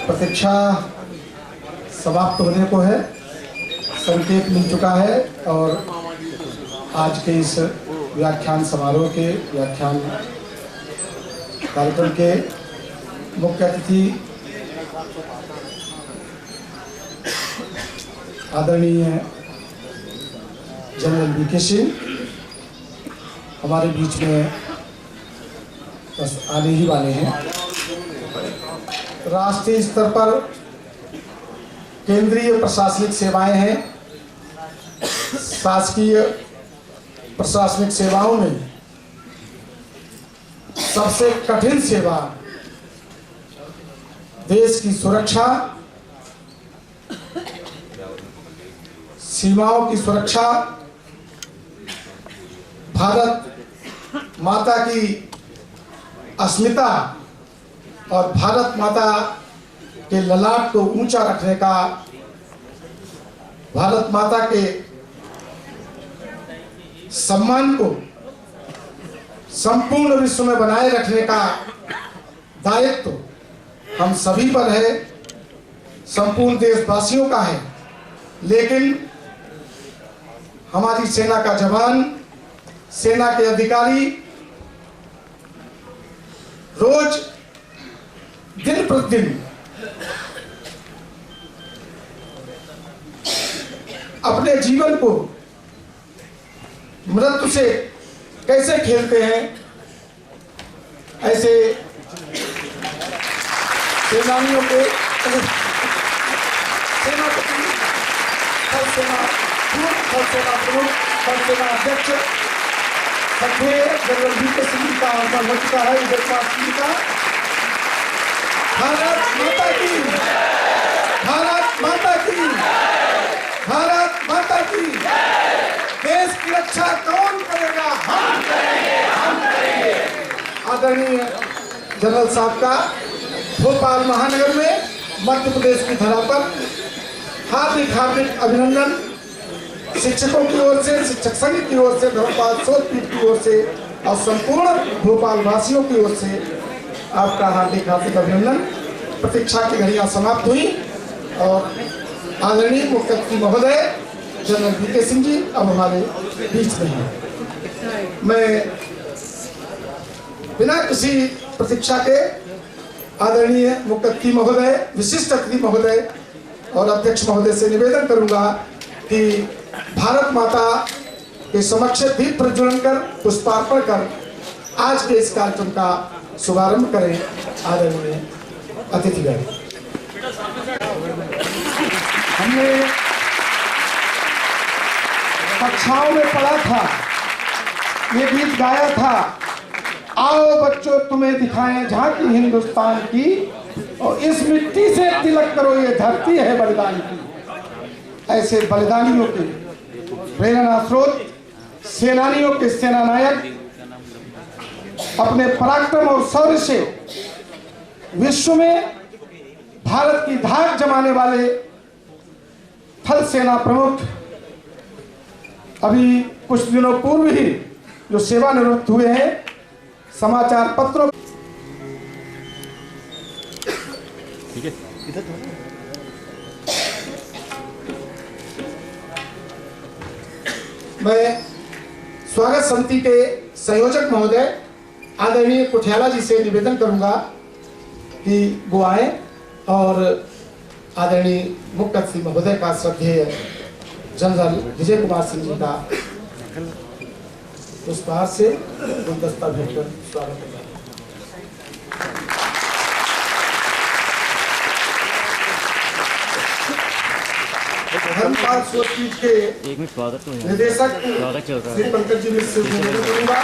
प्रतीक्षा समाप्त होने को है, संकेत मिल चुका है और आज के इस व्याख्यान समारोह के व्याख्यान कार्यक्रम के मुख्य अतिथि आदरणीय जनरल वीके सिंह हमारे बीच में बस आने ही वाले हैं। राष्ट्रीय स्तर पर केंद्रीय प्रशासनिक सेवाएं हैं। शासकीय प्रशासनिक सेवाओं में सबसे कठिन सेवा देश की सुरक्षा, सीमाओं की सुरक्षा, भारत माता की अस्मिता और भारत माता के ललाट को ऊंचा रखने का, भारत माता के सम्मान को संपूर्ण विश्व में बनाए रखने का दायित्व हम सभी पर है, संपूर्ण देशवासियों का है। लेकिन हमारी सेना का जवान, सेना के अधिकारी रोज दिन प्रतिदिन अपने जीवन को मृत्यु से कैसे खेलते हैं, ऐसे सेनानियों के सेनापति, थल सेना प्रमुख, थल सेना अध्यक्ष जनरल वीके सिंह का आगमन हो चुका है। विजय कुमार सिंह का भारत माता की, भारत माता की, भारत माता की। देश की रक्षा कौन करेगा? हम करेंगे, हम करेंगे। आदरणीय जनरल साहब का भोपाल महानगर में मध्य प्रदेश की धरा पर हार्दिक हार्दिक अभिनंदन। शिक्षकों की ओर से, शिक्षक संघ की ओर से, धर्मपाल शोधपीठ की ओर से और संपूर्ण भोपाल वासियों की ओर से आपका हार्दिक हार्दिक अभिनंदन। प्रतीक्षा की घड़ियां समाप्त हुई और आदरणीय मुख्य अतिथि महोदय जनरल वीके सिंह जी अब हमारे बीच में हैं। मैं बिना किसी प्रतीक्षा के आदरणीय मुख्य अतिथि महोदय, विशिष्ट अतिथि महोदय और अध्यक्ष महोदय से निवेदन करूंगा कि भारत माता के समक्ष दीप प्रज्वलन कर, पुष्पार्पण कर आज के इस कार्यक्रम का शुभारंभ करें। आदरणीय अतिथिगण, हमने कक्षाओं में पढ़ा था, ये गीत गाया था, आओ बच्चों तुम्हें दिखाएं झांकी हिंदुस्तान की, और इस मिट्टी से तिलक करो ये धरती है बलिदान की। ऐसे बलिदानियों के प्रेरणा स्रोत, सेनानियों के सेनानायक अपने पराक्रम और शौर्य से विश्व में भारत की धाक जमाने वाले थल सेना प्रमुख अभी कुछ दिनों पूर्व ही जो सेवानिवृत्त हुए हैं, समाचार पत्रों ठीक है मैं स्वागत समिति के संयोजक महोदय आदरणीय कुठियाला जी से निवेदन करूंगा कि वो आए और आदरणीय मुख्य अतिथि महोदय का श्रद्धेय जनरल विजय कुमार सिंह जी का पुष्पहार से गुलदस्ता भेंटकर स्वागत करना। धर्मपाल शोधपीठ के निदेशक श्री पंकज जी मिश्र से निवेदन करूंगा।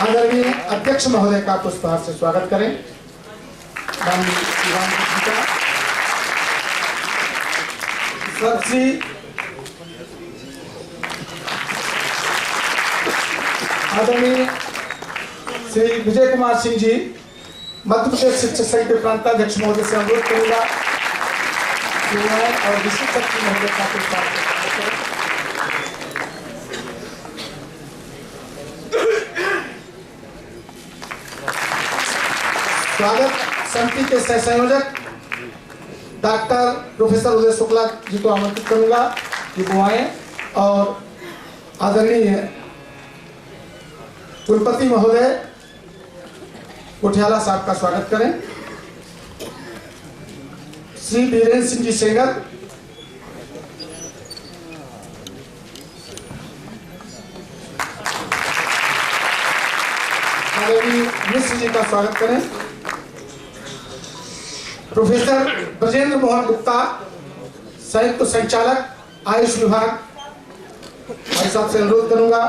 आदरणीय अध्यक्ष महोदय का पुष्पहार से स्वागत करें। श्री आदरणीय श्री विजय कुमार सिंह जी मध्य प्रदेश शिक्षक संघ के प्रांताध्यक्ष महोदय से अनुरोध करूंगा और विशिष्ट अतिथि महोदय का पुष्पहार स्वागत समिति के सह संयोजक डॉक्टर प्रोफेसर उदय शुक्ला जी को आमंत्रित करूंगा कि वो आए और आदरणीय कुलपति महोदय कोठियाला साहब का स्वागत करें। श्री वीरेंद्र सिंह जी सेंगर, आदरणीय मिश्र जी का स्वागत करें। प्रोफेसर ब्रजेंद्र मोहन गुप्ता, संयुक्त संचालक आयुष विभाग, भाई साहब से अनुरोध करूंगा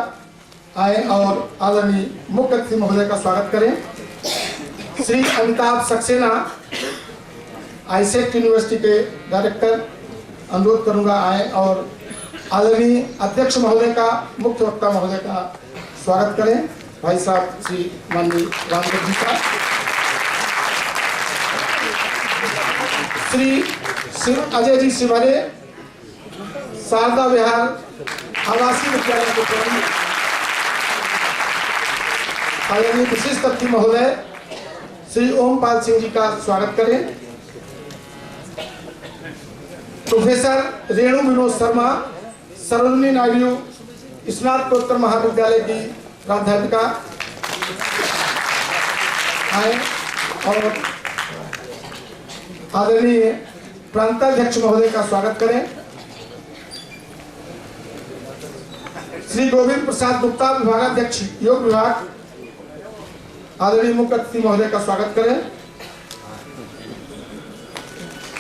आए और आदरणीय मुख्य अतिथि महोदय का स्वागत करें। श्री अमिताभ सक्सेना, आईसेक्ट यूनिवर्सिटी के डायरेक्टर, अनुरोध करूंगा आए और आदरणीय अध्यक्ष महोदय का, मुख्य वक्ता महोदय का स्वागत करें, भाई साहब श्री माननीय रामदेव जी का। श्री अजय जी शिवरे, शारदा विहार आवासीय विद्यालय के प्रमुख, आदरणीय विशिष्ट अतिथि महोदय श्री ओमपाल सिंह जी का स्वागत करें। प्रोफेसर रेणु विनोद शर्मा, सरोजिनी नायडू स्नातकोत्तर महाविद्यालय की प्राध्यापिका, आए और आदरणीय प्रांताध्यक्ष महोदय का स्वागत करें। श्री गोविंद प्रसाद गुप्ता, विभागाध्यक्ष योग विभाग, आदरणीय मुख्य अतिथि महोदय का स्वागत करें।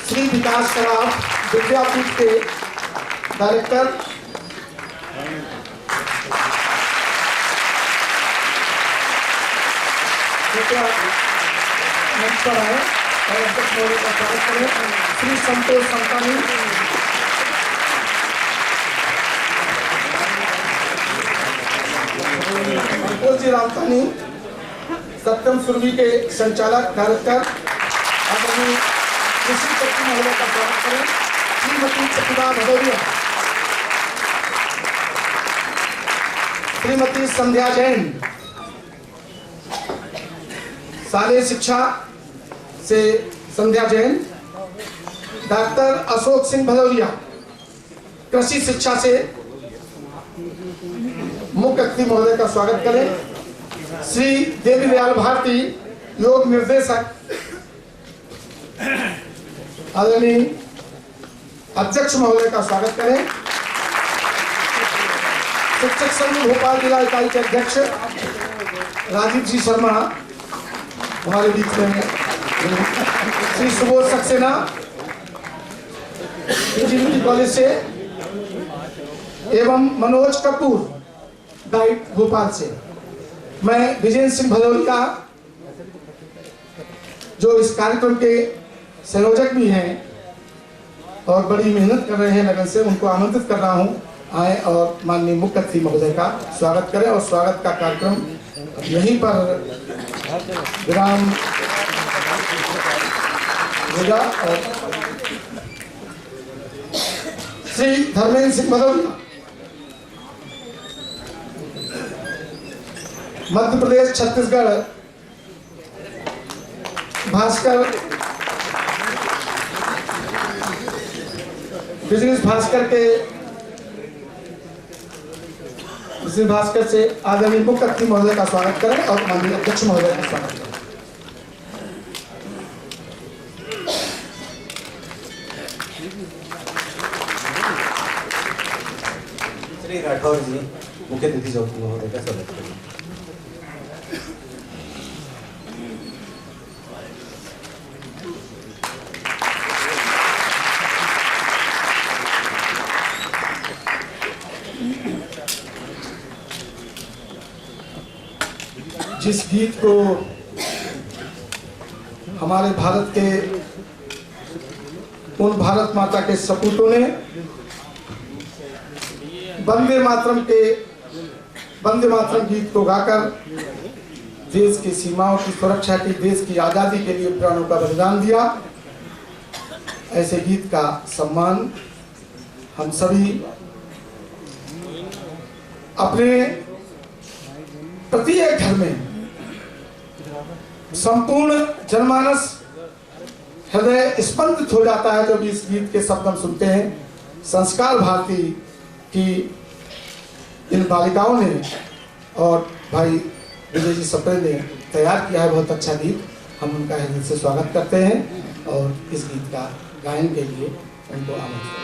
श्री विकास सराफ, विद्यापीठ के डायरेक्टर, मंच पर आए और अध्यक्ष महोदय का स्वागत करें। श्री संतोष संतानी, संतोष जी रामतानी, सत्यम सुरभि के संचालक डायरेक्टर, आदरणीय कृषि मंत्री महोदय का स्वागत करें। श्रीमती प्रतिभा भदौरिया, श्रीमती संध्या जैन, शालेय शिक्षा से संध्या जैन, डॉक्टर अशोक सिंह भदौरिया, कृषि शिक्षा से मुख्य अतिथि महोदय का स्वागत करें। श्री देवी दयाल भारती, योग निर्देशक, आदरणीय अध्यक्ष महोदय का स्वागत करें। शिक्षक संघ भोपाल जिला इकाई के अध्यक्ष राजीव जी शर्मा हमारे बीच में हैं। श्री सुबोध सक्सेना, इंजीनियरिंग कॉलेज से, एवं मनोज कपूर, डाइट भोपाल से। मैं विजेंद्र सिंह भदौरिया, जो इस कार्यक्रम के संयोजक भी हैं और बड़ी मेहनत कर रहे हैं लगन से, उनको आमंत्रित कर रहा हूं आए और माननीय मुख्य अतिथि महोदय का स्वागत करें और स्वागत का कार्यक्रम यहीं पर विराम होगा। और श्री धर्मेंद्र सिंह भदौरिया, मध्य प्रदेश छत्तीसगढ़ भास्कर, बिजनेस भास्कर के, बिजनेस भास्कर से आदरणीय मुख्य अतिथि महोदय का स्वागत करें और माननीय अध्यक्ष महोदय का स्वागत करें। श्री राठौर जी, मुख्य अतिथि महोदय का स्वागत करें। जिस गीत को हमारे भारत के उन भारत माता के सपूतों ने वंदे मातरम गीत को गाकर देश की सीमाओं की सुरक्षा की, देश की आजादी के लिए प्राणों का बलिदान दिया, ऐसे गीत का सम्मान हम सभी अपने प्रत्येक घर में संपूर्ण जनमानस हृदय स्पंदित हो जाता है जब इस गीत के शब्द हम सुनते हैं। संस्कार भारती की इन बालिकाओं ने और भाई विजय जी सप्रे ने तैयार किया है बहुत अच्छा गीत। हम उनका हृदय से स्वागत करते हैं और इस गीत का गायन के लिए उनको आमंत्रित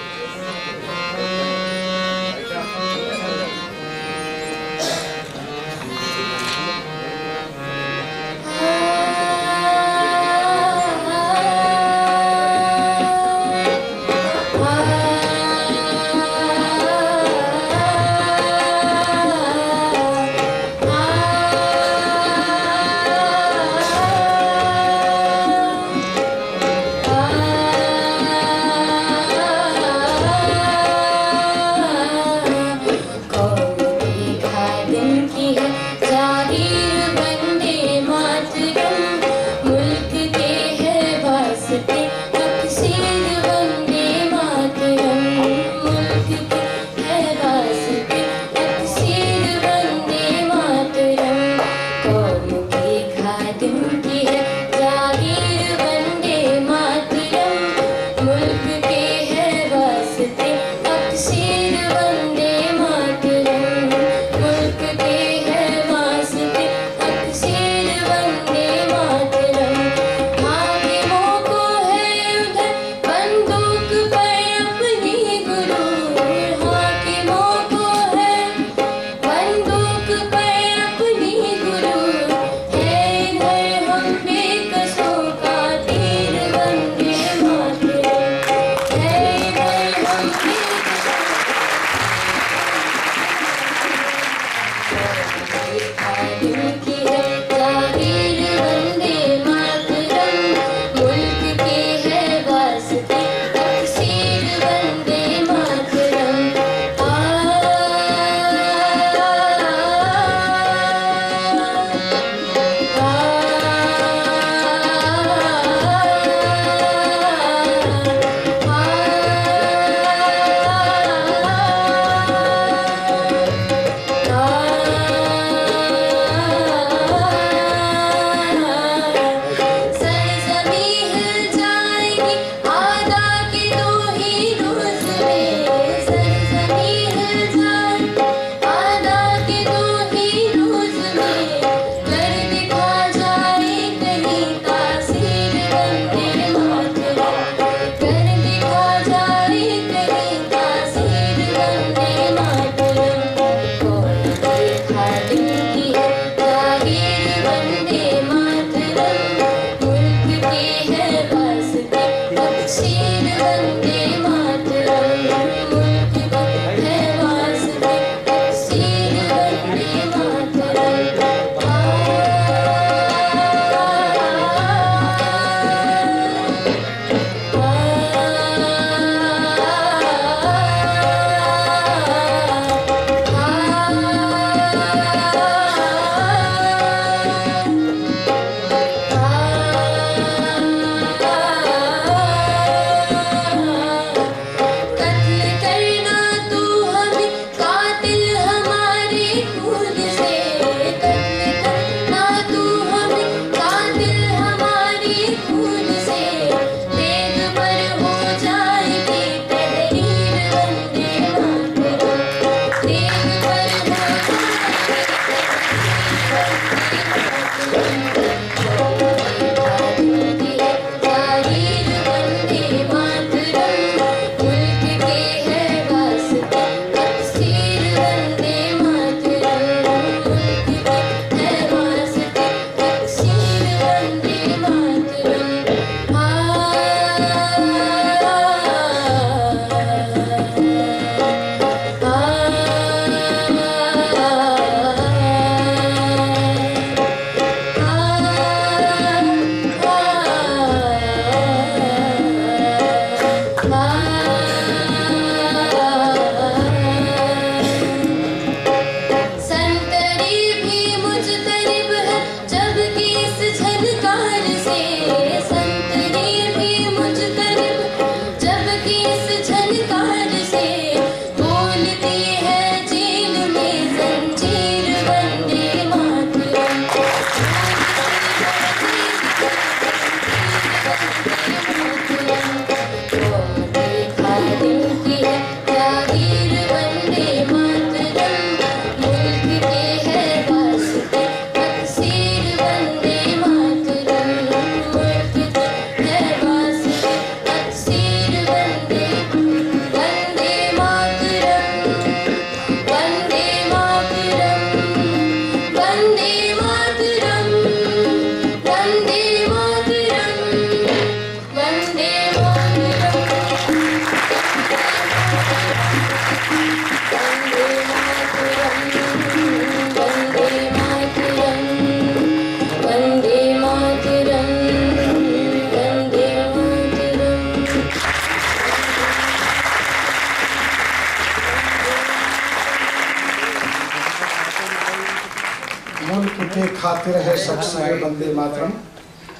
मुल्क के खातिर है शख्सियत वंदे मातरम,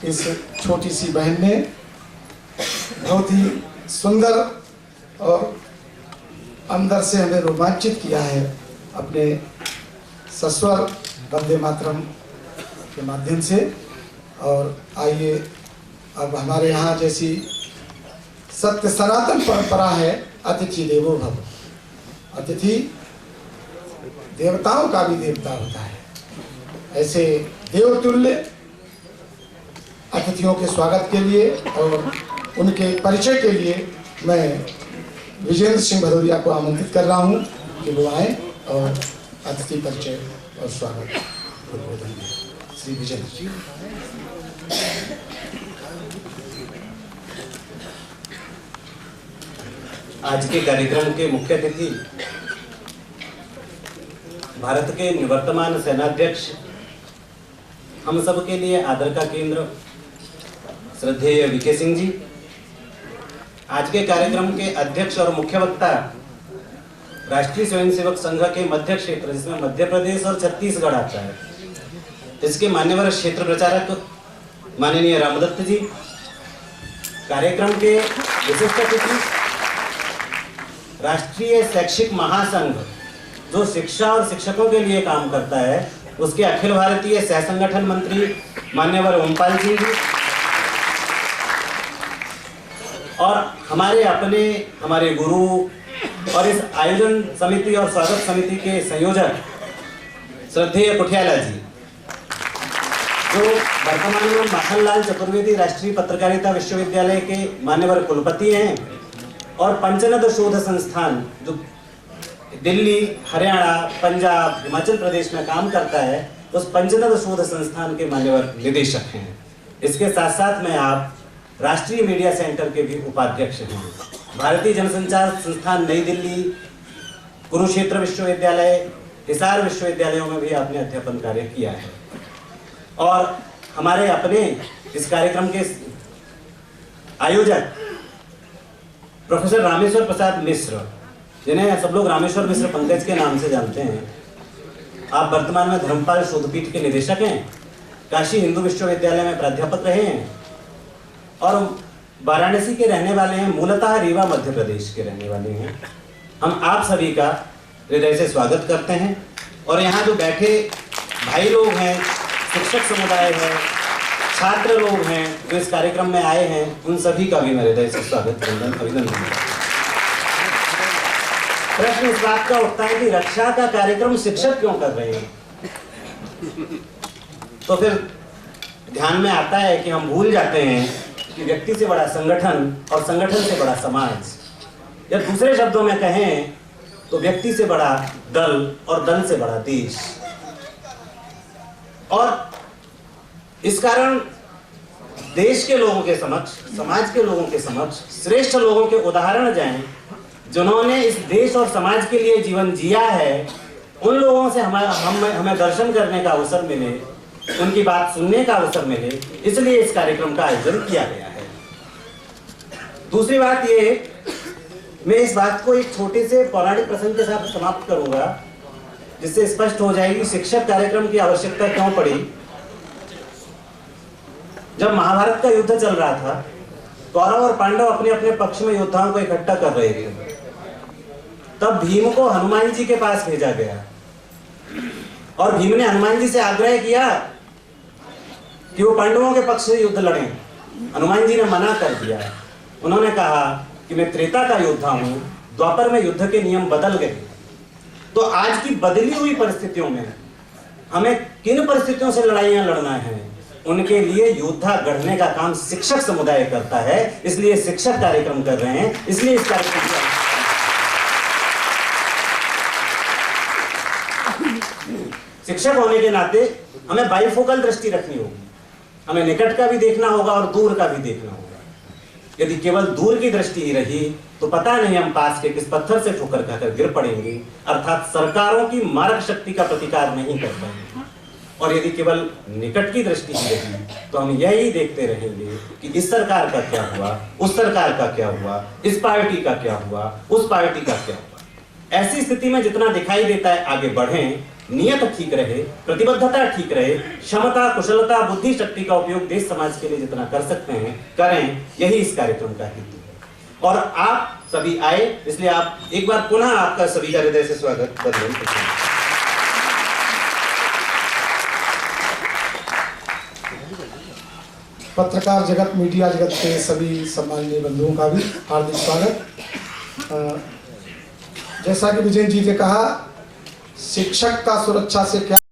इस छोटी सी बहन ने बहुत ही सुंदर और अंदर से हमें रोमांचित किया है अपने सस्वर वंदे मातरम के माध्यम से। और आइए अब हमारे यहाँ जैसी सत्य सनातन परंपरा है, अतिथि देवो भव। अतिथि देवताओं का भी देवता होता है, ऐसे देवतुल्य अतिथियों के स्वागत के लिए और उनके परिचय के लिए मैं विजेंद्र सिंह भदौरिया को आमंत्रित कर रहा हूं कि वो आए और अतिथि परिचय और स्वागत उद्बोधन दें। श्री विजेंद्र जी। आज के कार्यक्रम के मुख्य अतिथि भारत के निवर्तमान सेनाध्यक्ष, हम सब के लिए आदर का केंद्र श्रद्धेय वीके सिंह जी। आज के कार्यक्रम के अध्यक्ष और मुख्य वक्ता राष्ट्रीय स्वयंसेवक संघ के मध्य क्षेत्र, जिसमें मध्य प्रदेश और छत्तीसगढ़ आता है, इसके मान्यवर क्षेत्र प्रचारक माननीय रामदत्त जी। कार्यक्रम के विशिष्ट अतिथि राष्ट्रीय शैक्षिक महासंघ, जो शिक्षा और शिक्षकों के लिए काम करता है, उसके अखिल भारतीय सह संगठन मंत्री मान्यवर ओमपाल सिंह जी। और हमारे अपने, हमारे गुरु और इस आयोजन समिति और स्वागत समिति के संयोजक श्रद्धेय कुठियाला जी, जो वर्तमान में माखनलाल चतुर्वेदी राष्ट्रीय पत्रकारिता विश्वविद्यालय के मान्यवर कुलपति हैं और पंचनद शोध संस्थान, जो दिल्ली, हरियाणा, पंजाब, हिमाचल प्रदेश में काम करता है, उस पंचनद शोध संस्थान के मान्यवर निदेशक हैं। इसके साथ साथ में आप राष्ट्रीय मीडिया सेंटर के भी उपाध्यक्ष हैं। भारतीय जनसंचार संस्थान नई दिल्ली, कुरुक्षेत्र विश्वविद्यालय, हिसार विश्वविद्यालयों में भी आपने अध्यापन कार्य किया है। और हमारे अपने इस कार्यक्रम के आयोजक प्रोफेसर रामेश्वर प्रसाद मिश्र, जिन्हें सब लोग रामेश्वर मिश्र पंकज के नाम से जानते हैं, आप वर्तमान में धर्मपाल शोधपीठ के निदेशक हैं, काशी हिंदू विश्वविद्यालय में प्राध्यापक रहे हैं और वाराणसी के रहने वाले हैं, मूलतः रीवा मध्य प्रदेश के रहने वाले हैं। हम आप सभी का हृदय से स्वागत करते हैं। और यहाँ जो बैठे भाई लोग हैं, शिक्षक समुदाय है, छात्र लोग हैं जो इस कार्यक्रम में आए हैं, उन सभी का भी मैं हृदय से स्वागत अभिनंदन। प्रश्न इस बात का उठता है कि रक्षा का कार्यक्रम शिक्षक क्यों कर रहे हैं? तो फिर ध्यान में आता है कि हम भूल जाते हैं कि व्यक्ति से बड़ा संगठन और संगठन से बड़ा समाज, या दूसरे शब्दों में कहें तो व्यक्ति से बड़ा दल और दल से बड़ा देश। और इस कारण देश के लोगों के समक्ष, समाज के लोगों के समक्ष श्रेष्ठ लोगों के उदाहरण जाएं, जिन्होंने इस देश और समाज के लिए जीवन जिया है। उन लोगों से हमें दर्शन करने का अवसर मिले, उनकी बात सुनने का अवसर मिले, इसलिए इस कार्यक्रम का आयोजन किया गया है। दूसरी बात ये, मैं इस बात को एक छोटे से पौराणिक प्रसंग के साथ समाप्त करूंगा, जिससे स्पष्ट हो जाएगी शिक्षक कार्यक्रम की आवश्यकता क्यों पड़ी। जब महाभारत का युद्ध चल रहा था, कौरव और पांडव अपने अपने पक्ष में योद्धाओं को इकट्ठा कर रहे थे। तब भीम को हनुमान जी के पास भेजा गया और भीम ने हनुमान जी से आग्रह किया कि वो पांडवों के पक्ष से युद्ध लड़ें। हनुमान जी ने मना कर दिया। उन्होंने कहा कि मैं त्रेता का योद्धा हूं, द्वापर में युद्ध के नियम बदल गए। तो आज की बदली हुई परिस्थितियों में हमें किन परिस्थितियों से लड़ाइयां लड़ना है, उनके लिए योद्धा गढ़ने का काम शिक्षक समुदाय करता है। इसलिए शिक्षक कार्यक्रम कर रहे हैं। इसलिए इस कार्यक्रम शिक्षक होने के नाते हमें बाइफोकल दृष्टि रखनी होगी। हमें निकट का भी देखना होगा और दूर का भी देखना होगा। यदि केवल दूर की दृष्टि ही रही तो पता नहीं हम पास के किस पत्थर से ठोकर खाकर गिर पड़ेंगे, अर्थात सरकारों की मारक शक्ति का प्रतिकार नहीं कर पाएंगे। और यदि केवल निकट की दृष्टि ही रही तो हम यही देखते रहेंगे कि इस सरकार का क्या हुआ, उस सरकार का क्या हुआ, इस पार्टी का क्या हुआ, उस पार्टी का क्या हुआ। ऐसी स्थिति में जितना दिखाई देता है आगे बढ़ें, नियत ठीक रहे, प्रतिबद्धता ठीक रहे, क्षमता, कुशलता, बुद्धि शक्ति का उपयोग देश समाज के लिए जितना कर सकते हैं करें, यही इस कार्यक्रम का हेतु है। और आप सभी आए, इसलिए आप एक बार पुनः आपका सभी का हृदय से स्वागत बधाई। पत्रकार जगत, मीडिया जगत के सभी सम्माननीय बंधुओं का भी हार्दिक स्वागत। जैसा कि विजय जी ने कहा, शिक्षक का सुरक्षा से क्या